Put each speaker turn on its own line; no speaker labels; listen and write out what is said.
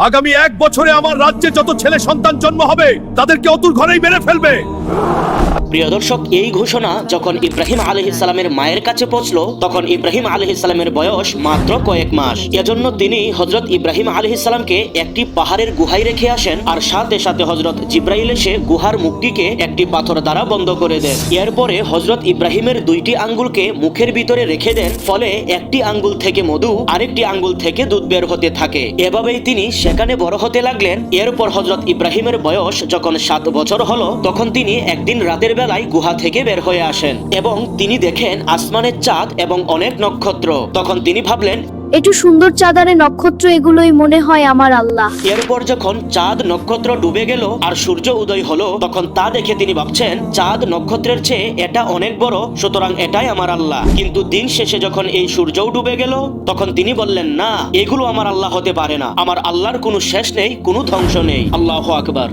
আগামী 1 বছরে আমার রাজ্যে যত ছেলে সন্তান জন্ম হবে তাদেরকে অতুর ঘরেই মেরে ফেলবে।
প্রিয় দর্শক, এই ঘোষণা যখন ইব্রাহিম আলাইহিস সালামের মায়ের কাছে পৌঁছলো তখন ইব্রাহিম আলাইহিস সালামের বয়স মাত্র কয়েক মাস। এজন্য তিনি হযরত ইব্রাহিম আলাইহিস সালামকে একটি পাহাড়ের গুহায় রেখে আসেন, আর সাথে সাথে হযরত জিব্রাইল এসে গুহার মুখটিকে একটি পাথর দ্বারা বন্ধ করে দেন। এরপরে হযরত ইব্রাহিমের 2টি আঙ্গুলকে মুখের ভিতরে রেখে দেন, ফলে একটি আঙ্গুল থেকে মধু আরেকটি আঙ্গুল থেকে দুধ বের হতে থাকে। এভাবেই তিনি সেখানে বড় হতে লাগলেন। এরপর হযরত ইব্রাহিমের বয়স যখন 7 বছর হলো তখন তিনি একদিন রাতের বেলায় গুহা থেকে বের হয়ে আসেন এবং তিনি দেখেন আসমানের চাঁদ এবং অনেক নক্ষত্র। তখন তিনি ভাবলেন,
একটু সুন্দর চাঁদারে নক্ষত্র, এগুলোই মনে হয় আমার আল্লাহ।
এরপর যখন চাঁদ নক্ষত্র ডুবে গেল আর সূর্য উদয় হলো তখন তা দেখে তিনি ভাবছেন চাঁদ নক্ষত্রের চেয়ে এটা অনেক বড়, সুতরাং এটাই আমার আল্লাহ। কিন্তু দিন শেষে যখন এই সূর্যও ডুবে গেল তখন তিনি বললেন, না, এগুলো আমার আল্লাহ হতে পারে না। আমার আল্লাহর কোনো শেষ নেই, কোনো ধ্বংস নেই। আল্লাহু আকবার।